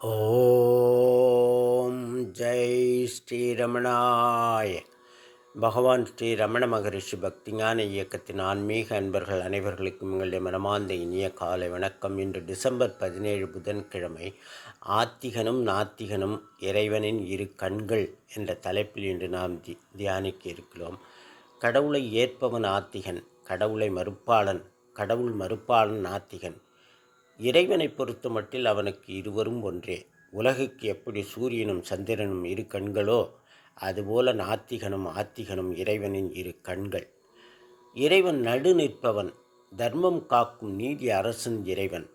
ஓம் ஜெய் ஸ்ரீரமணாய. பகவான் ஸ்ரீ ரமண மகரிஷி பக்திஞான இயக்கத்தின் ஆன்மீக அன்பர்கள் அனைவர்களுக்கும் உங்களுடைய மனமார்ந்த இனிய காலை வணக்கம். இன்று டிசம்பர் 17 புதன்கிழமை. ஆத்திகனும் நாத்திகனும் இறைவனின் இரு கண்கள் என்ற தலைப்பில் இன்று நாம் தியானிக்க இருக்கிறோம். கடவுளை ஏற்பவன் ஆத்திகன், கடவுளை மறுப்பாளன் நாத்திகன். இறைவனை பொறுத்த மட்டில் அவனுக்கு இருவரும் ஒன்றே. உலகுக்கு எப்படி சூரியனும் சந்திரனும் இரு கண்களோ அதுபோல நாத்திகனும் ஆத்திகனும் இறைவனின் இரு கண்கள். இறைவன் நடு நிற்பவன், தர்மம் காக்கும் நீதி அரசன் இறைவன்.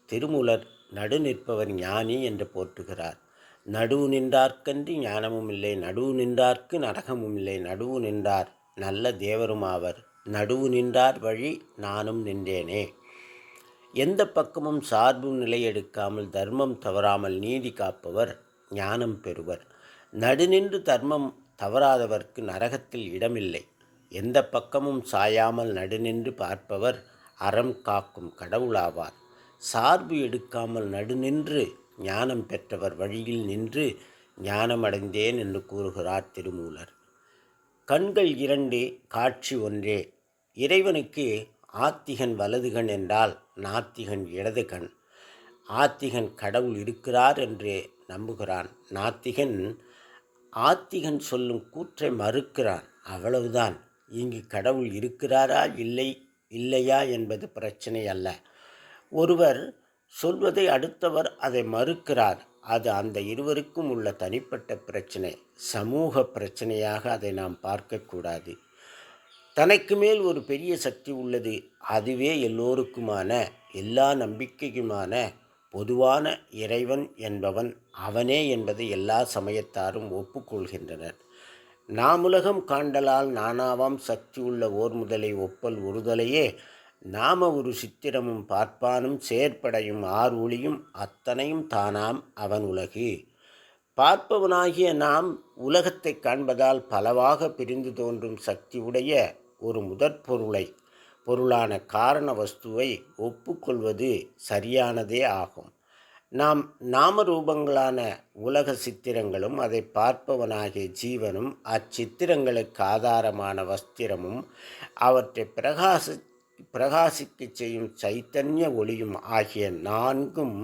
திருமூலர் நடு நிற்பவர் ஞானி என்று போற்றுகிறார். நடுவு நின்றார்க்கன்றி ஞானமும் இல்லை, நடுவு நின்றார்க்கு நரகமும் இல்லை, நடுவு நின்றார் நல்ல தேவரும் ஆவர், நடுவு நின்றார் வழி நானும் நின்றேனே. எந்த பக்கமும் சார்பும் நிலையெடுக்காமல் தர்மம் தவறாமல் நீதி காப்பவர் ஞானம் பெறுவர். நடுநின்று தர்மம் தவறாதவர்க்கு நரகத்தில் இடமில்லை. எந்த பக்கமும் சாயாமல் நடுநின்று பார்ப்பவர் அறம் காக்கும் கடவுளாவார். சார்பு எடுக்காமல் நடுநின்று ஞானம் பெற்றவர் வழியில் நின்று ஞானமடைந்தேன் என்று கூறுகிறார் திருமூலர். கண்கள் இரண்டு, காட்சி ஒன்றே. இறைவனுக்கு ஆத்திகன் வலதுகண் என்றால் நாத்திகன் இடது கண். ஆத்திகன் கடவுள் இருக்கிறார் என்று நம்புகிறான். நாத்திகன் ஆத்திகன் சொல்லும் கூற்றை மறுக்கிறான். அவ்வளவுதான். இங்கு கடவுள் இருக்கிறாரா இல்லையா என்பது பிரச்சனை அல்ல. ஒருவர் சொல்வதை அடுத்தவர் அதை மறுக்கிறார். அது அந்த இருவருக்கும் உள்ள தனிப்பட்ட பிரச்சனை, சமூக பிரச்சனையாக அதை நாம் பார்க்கக்கூடாது. தனக்கு மேல் ஒரு பெரிய சக்தி உள்ளது, அதுவே எல்லோருக்குமான எல்லா நம்பிக்கைக்குமான பொதுவான இறைவன் என்பவன் அவனே என்பதை எல்லா சமயத்தாரும் ஒப்புக்கொள்கின்றனர். நாமுலகம் காண்டலால் நானாவாம் சக்தி உள்ள ஓர் முதலை ஒப்பல் ஒருதலையே, நாம ஒரு சித்திரமும் பார்ப்பானும் செயற்படையும் ஆர் ஒளியும் அத்தனையும் தானாம் அவன் உலகு. பார்ப்பவனாகிய நாம் உலகத்தை காண்பதால் பலவாக பிரிந்து தோன்றும் சக்தி உடைய ஒரு பொருளான காரண வஸ்துவை ஒப்புக்கொள்வது சரியானதே ஆகும். நாம் நாம ரூபங்களான உலக சித்திரங்களும் அதை பார்ப்பவனாகிய ஜீவனும் அச்சித்திரங்களுக்கு ஆதாரமான வஸ்திரமும் அவற்றை பிரகாசிக்க செய்யும் சைத்தன்ய ஒளியும் ஆகிய நான்கும்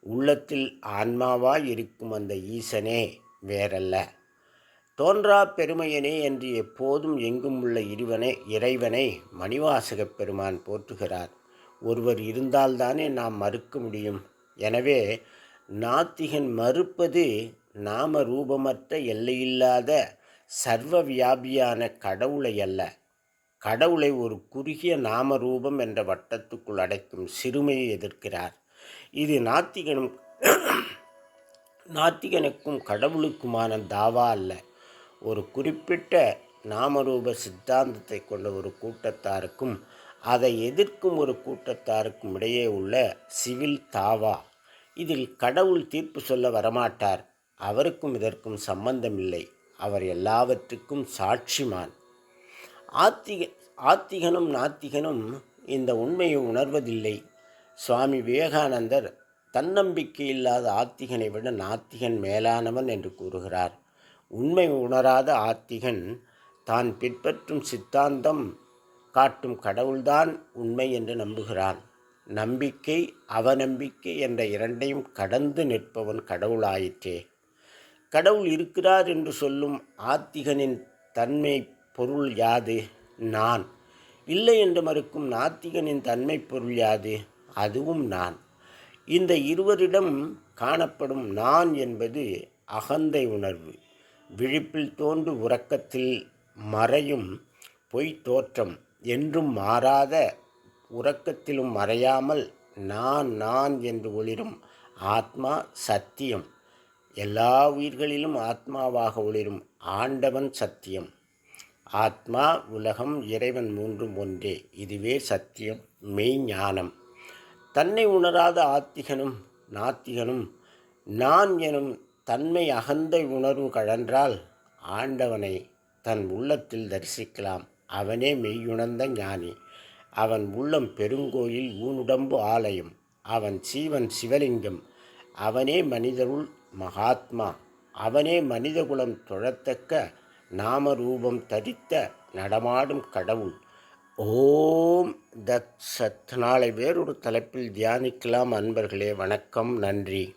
உள்ளத்தில் ஆன்மாவாய் இருக்கும் அந்த ஈசனே வேறல்ல. தோன்றா பெருமையனே என்று எப்போதும் எங்கும் உள்ள இறைவனை மணிவாசகப் பெருமான் போற்றுகிறார். ஒருவர் இருந்தால்தானே நாம் மறுக்க முடியும். எனவே நாத்திகன் மறுப்பது நாம ரூபமற்ற எல்லையில்லாத சர்வ வியாபியான கடவுளை அல்ல, கடவுளை ஒரு குறுகிய நாம ரூபம் என்ற வட்டத்துக்குள் அடைக்கும் சிறுமையை எதிர்க்கிறார். இது நாத்திகனுக்கும் கடவுளுக்குமான தாவா அல்ல. ஒரு குறிப்பிட்ட நாமரூப சித்தாந்தத்தை கொண்ட ஒரு கூட்டத்தாருக்கும் அதை எதிர்க்கும் ஒரு கூட்டத்தாருக்கும் இடையே உள்ள சிவில் தாவா. இதில் கடவுள் தீர்ப்பு சொல்ல வரமாட்டார். அவருக்கும் இதற்கும் சம்பந்தமில்லை. அவர் எல்லாவற்றுக்கும் சாட்சிமான். ஆத்திகனும் நாத்திகனும் இந்த உண்மையை உணர்வதில்லை. சுவாமி விவேகானந்தர் தன்னம்பிக்கை இல்லாத ஆத்திகனை விட நாத்திகன் மேலானவன் என்று கூறுகிறார். உண்மை உணராத ஆத்திகன் தான் பின்பற்றும் சித்தாந்தம் காட்டும் கடவுள்தான் உண்மை என்று நம்புகிறான். நம்பிக்கை அவநம்பிக்கை என்ற இரண்டையும் கடந்து நிற்பவன் கடவுளாயிற்றே. கடவுள் இருக்கிறார் என்று சொல்லும் ஆத்திகனின் தன்மை பொருள் யாது? நான். இல்லை என்று மறுக்கும் நாத்திகனின் தன்மை பொருள் யாது? அதுவும் நான். இந்த இருவரிடம் காணப்படும் நான் என்பது அகந்தை உணர்வு. விழிப்பில் தோன்று உறக்கத்தில் மறையும் பொய் தோற்றம். என்றும் மாறாத உறக்கத்திலும் மறையாமல் நான் என்று ஒளிரும் ஆத்மா சத்தியம். எல்லா உயிர்களிலும் ஆத்மாவாக ஒளிரும் ஆண்டவன் சத்தியம். ஆத்மா, உலகம், இறைவன் மூன்றும் ஒன்றே. இதுவே சத்தியம், மெய்ஞானம். தன்னை உணராத ஆத்திகனும் நாத்திகனும் நான் எனும் தன்மை அகந்தை உணர்வு கழன்றால் ஆண்டவனை தன் உள்ளத்தில் தரிசிக்கலாம். அவனே மெய்யுணர்ந்த ஞானி. அவன் உள்ளம் பெருங்கோயில், ஊனுடம்பு ஆலயம். அவன் சீவன் சிவலிங்கம். அவனே மனிதருள் மகாத்மா. அவனே மனிதகுலம் தொழத்தக்க நாமரூபம் தரித்த நடமாடும் கடவுள். ஓம் தத் சத். நாளை வேறொரு தலைப்பில் தியானிக்கலாம் அன்பர்களே. வணக்கம், நன்றி.